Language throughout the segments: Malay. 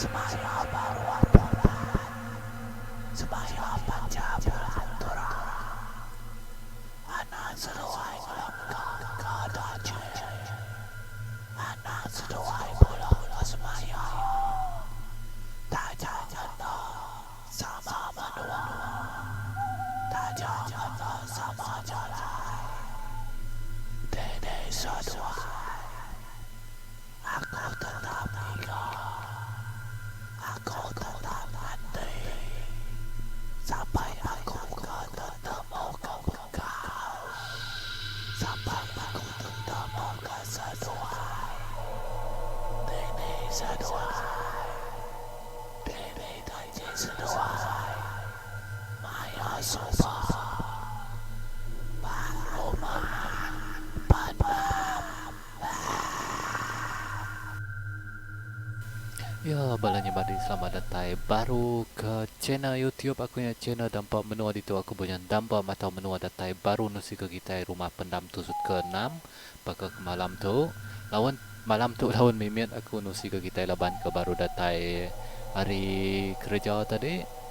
Semaya baru bulan, semaya panjang bulan turang. Anak seruai lengkap kadaje, anak seruai pulau semaya. Tak jangan sama menua, tak jangan sama jalan. Dede seduai, aku tetap ingat. Aku tetap nanti sampai aku ketemu kau, sampai aku ketemu keseduai. Dini seduai, dini janji seduai. Maya sumpah, Pak Rumah, Ya, balanya badi selamat datang baru ke channel YouTube aku, yang channel dampak menua itu aku punya dampak atau menua datang baru nusi ke kita rumah pendam tusut ke-6 bakal ke malam tu lawan malam tu lawan mimit aku nusi ke kita laban ke baru datang hari kerja tadi.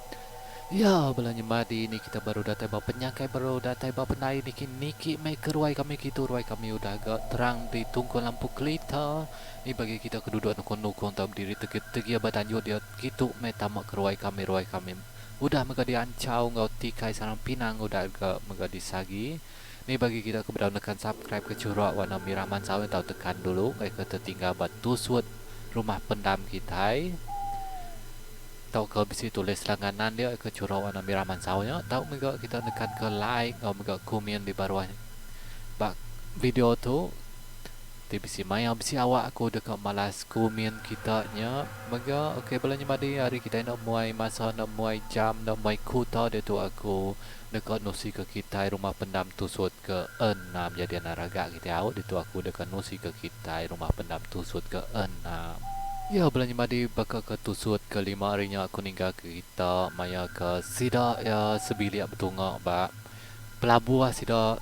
Ya, balanya madi ni kita baru datang bawa penyakai baru datang bawa penai niki make ruai kami gitu ruai kami udah agak terang di tunggu lampu kelita. Ni bagi kita kedudukan nukon tak berdiri tegi badanyo dia gitu me tamak ruai kami udah mega diancau ngau tikai sarang pinang udah agak mega disagi. Ni bagi kita keberanian tekan subscribe ke curah warna merah mansawin tahu tekan dulu kayak ketertinggal batu suat rumah pendam kita. Tahu ke bisi tulis langganan dia ke curah warna merah mansaunya. Tahu mega kita tekan ke like atau mega komen di bawah bak video tu. Di bisi maya bisi awak aku dekat malas komen kita nya mega okey balanya madi hari kita nak muai masa nak muai jam nak muai kuta dia tu aku dekat nusi ke kita rumah pendam tusut ke-6 jadi naraga kita awak dia tu aku dekat nusi ke kita rumah pendam tusut ke-6. Ya, belanja madi bakal ke tusut ke-5 harinya aku ninggal ke kita maya ke sida ya sebilik betungak ba pelabuh sida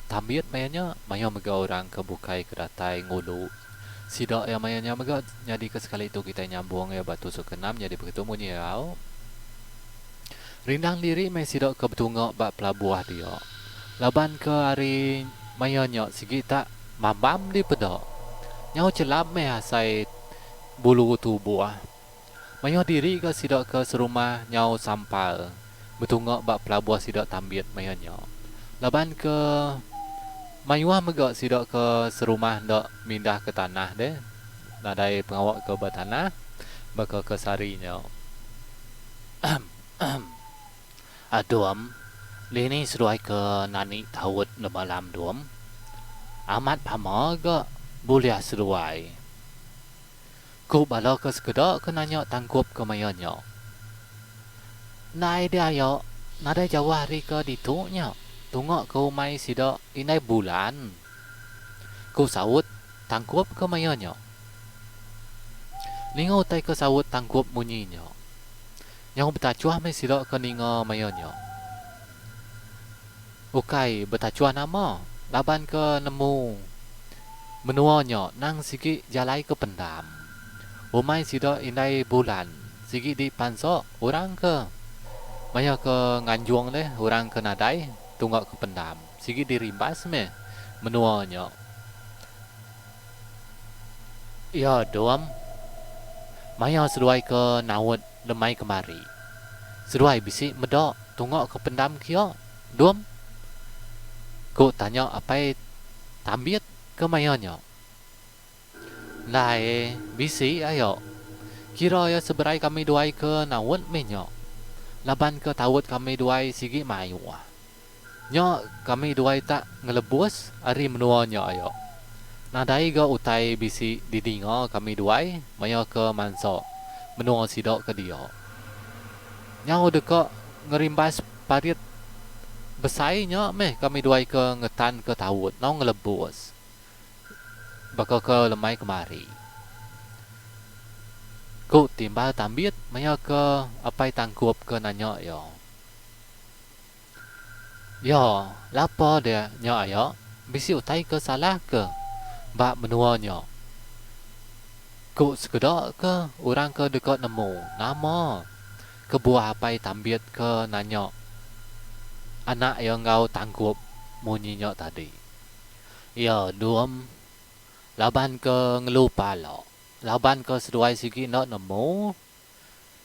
tambit mayanya maya mega orang ke bukai ke datai ngulu sida ya mayanya mega jadi ke sekali itu kita nyambung ya batu tusuk ke-6 jadi begitu munyau rindang diri mai sida ke betungak ba pelabuh dia laban ke hari mayanya sigi tak mambam di pedok nyau celap meh asai bulu tu buah. Mayo diri ke sidak ke serumah nyau sampal. Betungak bak pelabuh sidak tambit mayo nyau. Laban ke mayuah megak sidak ke serumah ndak mindah ke tanah deh. Nadai pengawak ke batanah bakal ke sari nyau. Aduam, lini seruai ke nani tawut na malam duam. Amat pama ke boleh seruai. Ku bala ke sekedak ke nanya tangkup ke mayanya. Nai dia yo, nada jauh hari ke dituknya. Tungak ke umai sida inai bulan. Ku saut tangkup ke mayanya. Ningo tai ke saut tangkup munyinya. Yang betacuah mai sida ke ningo mayanya. Ukai betacuah nama. Laban ke nemu menuanya nang sigi jalai ke pendam. Umai sida inai bulan sigi di pansok orang ke maya ke nganjuang deh orang ke nadai tunggak ke pendam sigi di rimbas me menuanya ya doam maya seruai ke nawat lemai kemari seruai bisi medok tunggak ke pendam kia doam ku tanya apa tambit ke mayanya lai bisi ayo kira ya seberai kami duai ke nawat menyo laban ke tawut kami duai sigi mayu nya kami duai tak ngelebus hari menuanya ayo nadai ga utai bisi didinga kami duai maya ke manso menua sidok ke dia nyau deka ngerimbas parit besainya meh kami duai ke ngetan ke tawut nau ngelebus bakal ke lemai kemari. Ku timbal tambit maya ke apai tangkup ke nanya yo. Yo, lapa dia nya ayo. Bisi utai ke salah ke. Bak menuanya. Kok sekedok ke orang ke dekat nemu nama ke buah apai tambiet ke nanya anak yang kau tanggup munyinya tadi. Ya, duam laban ke ngelupa lo. Laban ke seduai sigi nak nemu.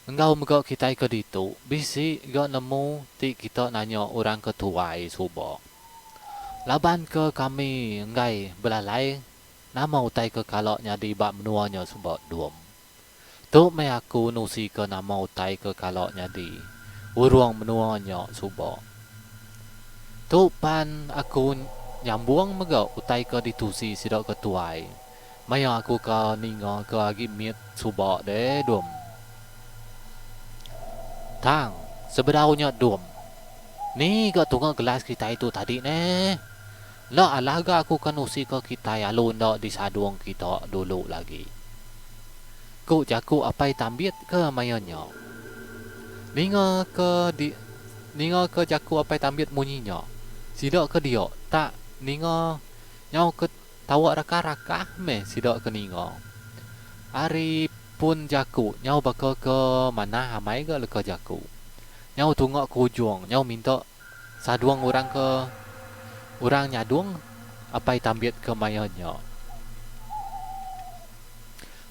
Engkau megak kita ke ditu. Bisi gak nemu ti kita nanya orang ke tuai subo. Laban ke kami enggai belalai. Nama utai ke kaloknya di bak menuanya subo duam. Tu me aku nusi ke nama utai ke kaloknya di. Uruang menuanya subo. Tu pan aku nyambung megak utai ke ditusi sidok ke tuai. Maya aku ke ninga ke agi miet subo de duam. Tang, sebenarnya dum. Ni gak tunggu gelas kita itu tadi ne. Lah alah gak aku kan usi ke kita ya lu ndak di saduang kita dulu lagi. Ku jaku apa tambit ke mayanya. Ninga ke jaku apa tambit munyinya. Sidak ke dia tak ninga nyau ke tawa raka-raka me sidak ke ninga. Ari pun jaku nyau bakal ke mana hamai ke leka jaku. Nyau tunggu kujung, nyau minta saduang orang nyadung apa tambit ke mayanya.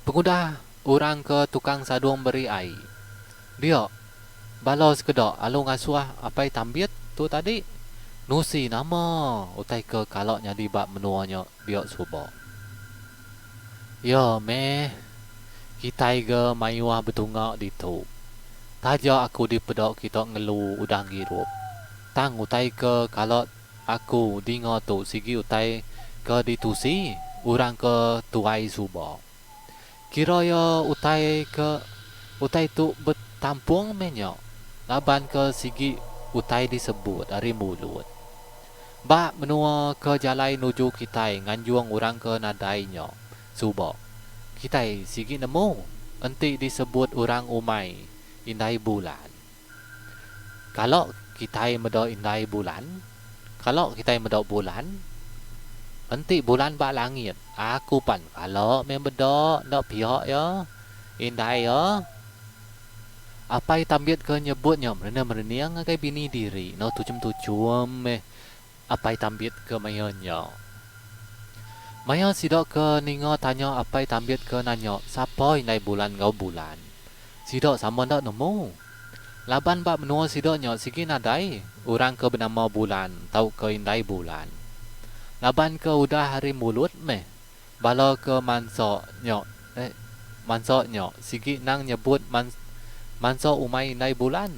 Pengudah orang ke tukang saduang beri air. Dia balos kedok alu ngasuah apa tambit tu tadi. Nusi nama utai ke kaloknya di bak menuanya dia subo. Ya meh kita ke mayuah betungak ditu. Taja aku di pedok kita ngelu udang hirup. Tang utai ke kalau aku dingo tu sigi utai ke ditusi urang ke tuai subo. Kira ya utai tu betampung menyo. Laban ke sigi utai disebut dari mulut. Ba menua ke jalai nuju kita nganjuang urang ke nadainya subo. Kita sigi nemu enti disebut urang umai indai bulan. Kalau kita medo indai bulan, kalau kita medo bulan, enti bulan ba langit. Aku pan kalau medo ndak pihak ya, indai ya. Apa tambit ke nyebutnya mereniang ngagai bini diri, no tucum apa tambit ke mayanya. Maya sidok ke ningo tanya apa tambit ke nanya, siapa indai bulan ngau bulan. Sidok sama ndak nemu. Laban bak menua sidoknya sigi nadai orang ke bernama bulan tau ke indai bulan. Laban ke udah hari mulut meh bala ke mansoknya sigi nang nyebut mansok umai indai bulan.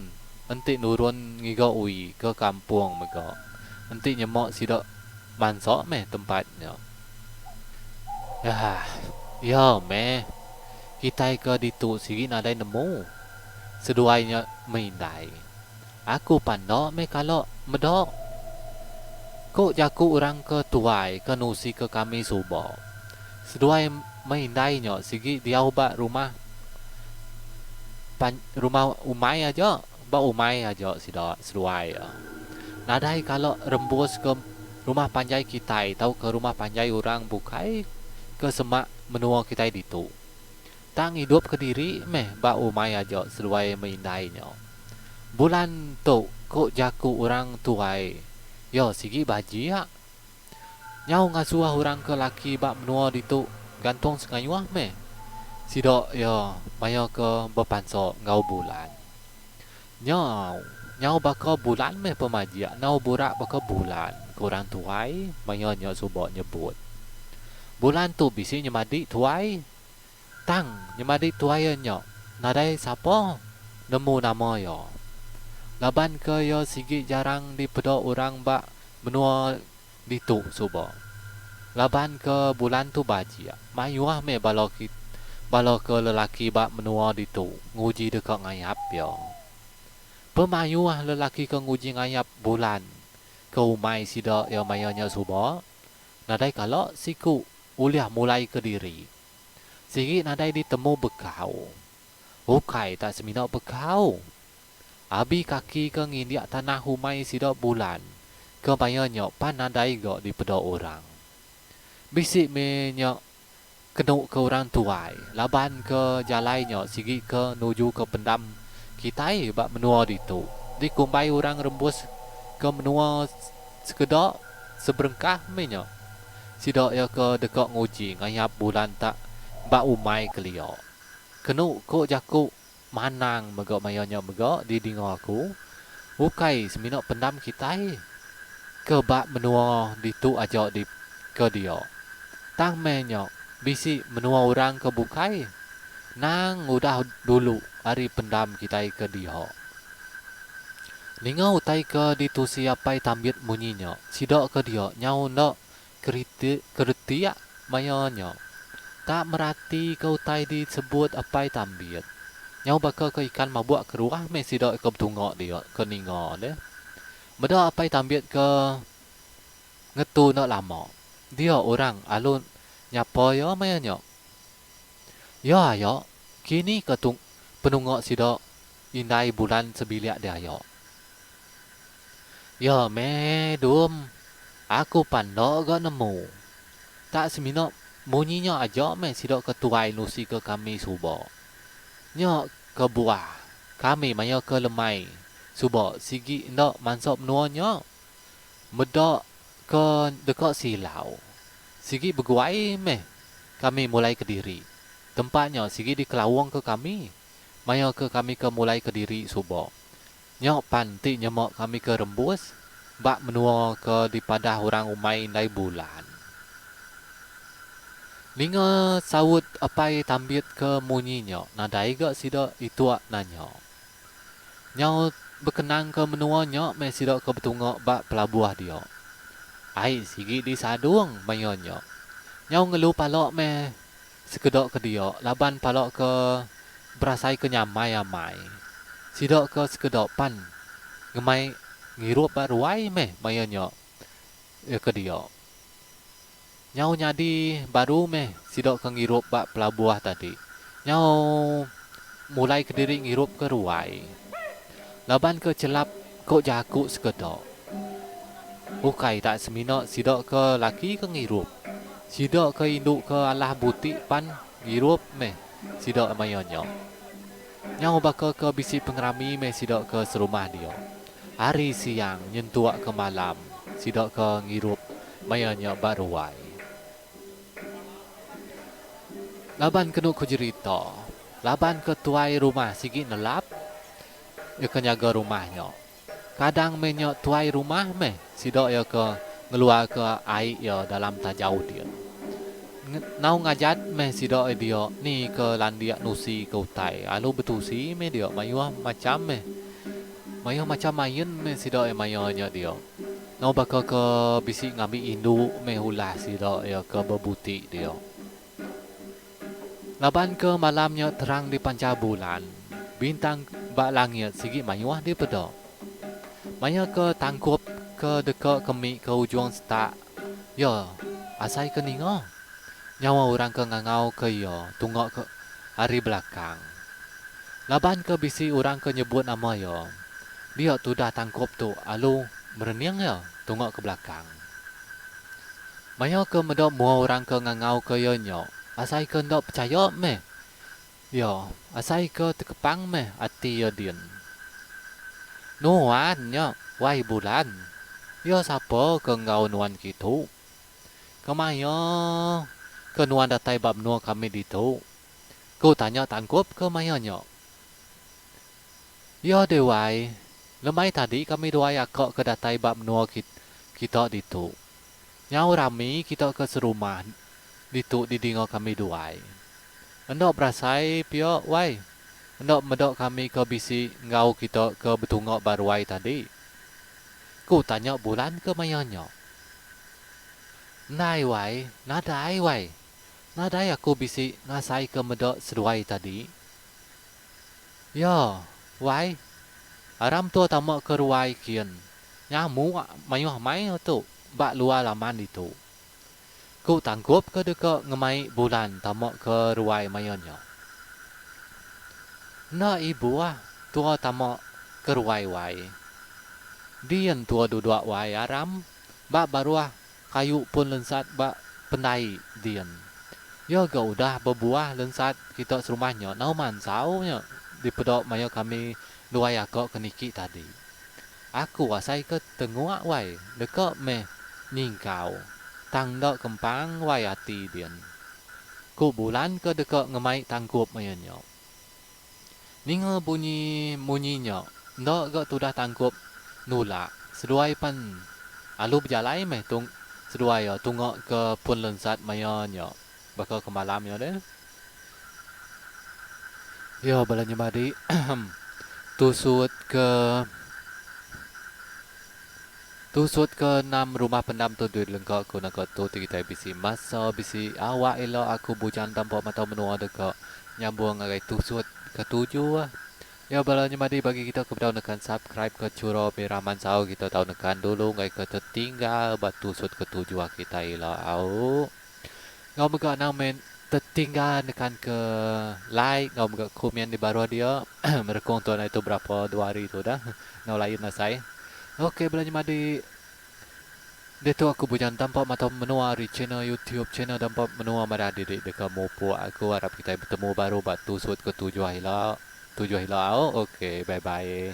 Enti nurun ngiga ui ke kampung mega. Enti nyemok sidok mansok meh tempatnya. Ya meh kita ke ditu sigi nadai nemu. Seduainya mindai. Aku pandok me kalau medok. Kok jaku orang ke tuai ke nusi ke kami subo. Seduai mindainya sigi dia ubah rumah umai aja. Ba umai aja seduai. Nadai kalau rembus ke rumah panjai kita tahu ke rumah panjai orang bukai ke semak menua kita ditu. Tang hidup ke diri meh ba umai aja seluai meindainya. Bulan tu kok jaku orang tuai. Yo sigi baji ya. Nyau ngasuah orang ke laki bak menua ditu gantung sengayuah meh. Sidok yo maya ke bepanso ngau bulan. Nyau baka bulan meh pemajia. Nyau burak baka bulan. Kurang tuai maya nyo subok nyebut. Bulan tu bisi nyemadi tuai. Tang nyemadi tuayannya nadai siapa nemu nama yo. Laban ke yo sigi jarang dipedok orang bak menua ditu subo. Laban ke bulan tu baji mayuah me balo ke lelaki bak menua ditu nguji dekat ngayap yo. Pemayuah lelaki ke nguji ngayap bulan ke umai sida yo mayanya subo. Nadai kalau siku uliah mulai ke diri. Sigi nadai ditemu bekau. Ukai tak seminok bekau. Abi kaki ke ngindiak tanah humai sidok bulan. Kebayanya pan nadai gak dipedok orang. Bisik me nyok kenu ke orang tuai laban ke jalannya sigi ke nuju ke pendam kita bak menua itu di kumbai orang rembus ke menua sekedok seberengkah menyo sidok ya ke dekok nguji ngayap bulan tak bak umai kelio kenu ko jaku manang megok mayonya megok di dingo aku ukai seminok pendam kita ke bak menua ditu aja di ke dia tang menyo bisi menua orang ke bukai nang udah dulu hari pendam kita ke dia ningo utai ke ditu siapai tambit munyinya sidok ke dia nyau no kerti ya mayonya tak merati kau utai disebut apai tambit nyau bakal ke ikan mabuk ke ruah me sidok ke betungok dia ke ningo deh beda apai tambit ke ngetu nak lama dia orang alun nyapa ya mayanya ya ya kini ketung penungok sidok indai bulan sebiliak dia ya me dum aku pandok gak nemu tak seminok munyinya aja me sidok ketuai nusi ke kami subo nya ke buah kami maya ke lemai subo sigi ndak mansop nuanya medok ke dekat silau sigi berguai meh kami mulai ke diri tempatnya sigi di kelawang ke kami maya ke kami ke mulai ke diri subo nyok panti nyemok kami ke rembus bak menua ke di padah orang umai ndai bulan linga sawut apai tambit ke munyinya nadai gak sida itu nanya nyau berkenang ke menuanya me sida ke betungok bak pelabuah dia ai sigi di sadung mayonyo nyau ngelu palok me sekedok ke dia laban palok ke berasai ke nyamai sidok ke sekedok pan ngemai ngirup baruai me mayonyo ya ke dia nyau nyadi baru me sidok ke ngirup bak pelabuah tadi nyau mulai ke diri ngirup ke ruai laban ke celap kok jaku sekedok ukai tak seminok sidok ke laki ke ngirup sidok ke induk ke alah butik pan ngirup me sidok mayonyo nyau bakal ke bisi pengerami me sidok ke serumah dia hari siang nyentuak ke malam sidok ke ngirup mayonyo baruai laban kenu ku cerita laban ke tuai rumah sigi nelap ya ke nyaga rumahnya kadang menyo tuai rumah me sidok ya ke ngeluar ke air ya dalam tajau dia nau ngajat me sidok dia ni ke landiak nusi ke utai alu betusi me dia mayuah macam me mayuah macam main me sidok ya mayuahnya dia nau bakal ke bisi ngambil induk me ulah sidok ya ke bebutik dia laban ke malamnya terang di panca bulan bintang bak langit sigi mayuah di pedok maya ke tangkup ke dekat kemik ke ujung setak ya asai ke ningo nyawa orang ke ngangau ke ya tungok ke hari belakang laban ke bisi orang ke nyebut nama ya dia tu dah tangkup tu alu mereniang ya tungok ke belakang maya ke medok mua orang ke ngangau ke ya nyok asai ke ndak percaya me ya asai ke tekepang me ati ya din nuan nya wai bulan ya sapa ke ngau nuan kitu kemaya ke nuan datai bab nuan kami ditu ku tanya tangkup ke mayanya ya dewai lemai tadi kami doai akak ke datai bab nuan kita ditu nyau rami kita ke serumah ditu didingo kami duai endok berasai pio wai endok medok kami ke bisi ngau kita ke betungok baruai tadi ku tanya bulan ke mayanya nai wai nadai aku bisi ngasai ke medok seduai tadi ya wai aram tua tamak ke ruai kian nyamu mayuh mai tu bak luar laman itu ku tangkup ke dekat ngemai bulan tamak ke ruai mayonyo na ibu tua tamak ke ruai wai dian tua duduk wai aram bak baruah kayu pun lensat bak pendai dian Ya ga udah berbuah dan saat kita serumahnya nauman saunya di pedok mayo kami luai ako keniki tadi. Aku wasai ke tengua wai deko me nyingkau. Tang dok kempang wai ati dian. Ku bulan ke deko ngemai tangkup mayonyo. Ninge bunyi munyinya. Ndok ga tudah tangkup nula. Seduai pan alu berjalai meh tung seduai yo tungok ke pun lensat mayonyo. Bakal ke malamnya deh. Yo balanya badi tusut ke 6 rumah pendam tu duit lengkak ku nak tu kita bisi masa bisi awak elo aku bujan tanpa mata menua deka nyambung ngai tusut ke 7 ah. Ya balanya madi bagi kita ke nekan subscribe ke curo piraman sau kita tahu nekan dulu ngai ke tertinggal bat tusut ke 7 kita elo au. Ngau mega namen tertinggal nekan ke like ngau mega komen di baru dia merekong tuan itu berapa 2 hari tu dah ngau lain nasai. Oke belanja madi Detu aku bujan tampak mata menua di channel YouTube channel tampak menua marah didik dekat mopo aku harap kita bertemu baru batu sud ke 7 hilau. Oke bye bye.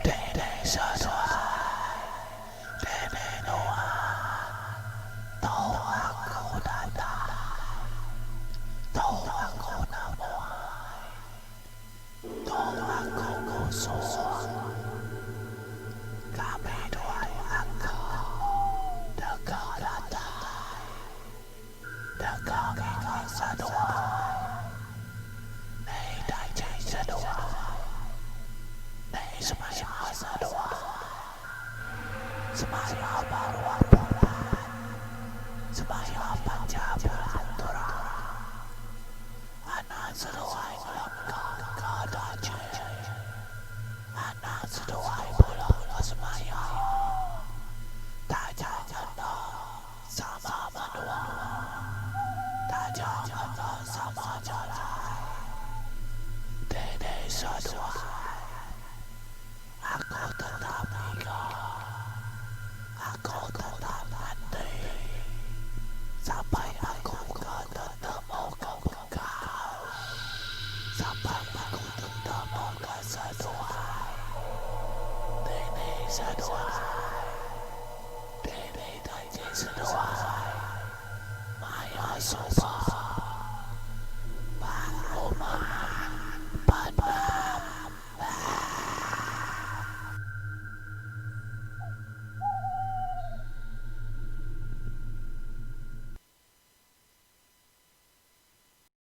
Dede sesuai, dede doa, tahu aku datang, tahu aku namuai, tahu aku kosong. Kami dua aku dekat datang, dekat kita sedua, nei dah jadi sedua, nei semaya sedua. Semaya baru bulan, semaya panjang bulan turun. Anak seruai melengkap kadaje, anak seruai pulau semaya. Tak jangan sama menua, tak jangan sama jalan. Dede sedua.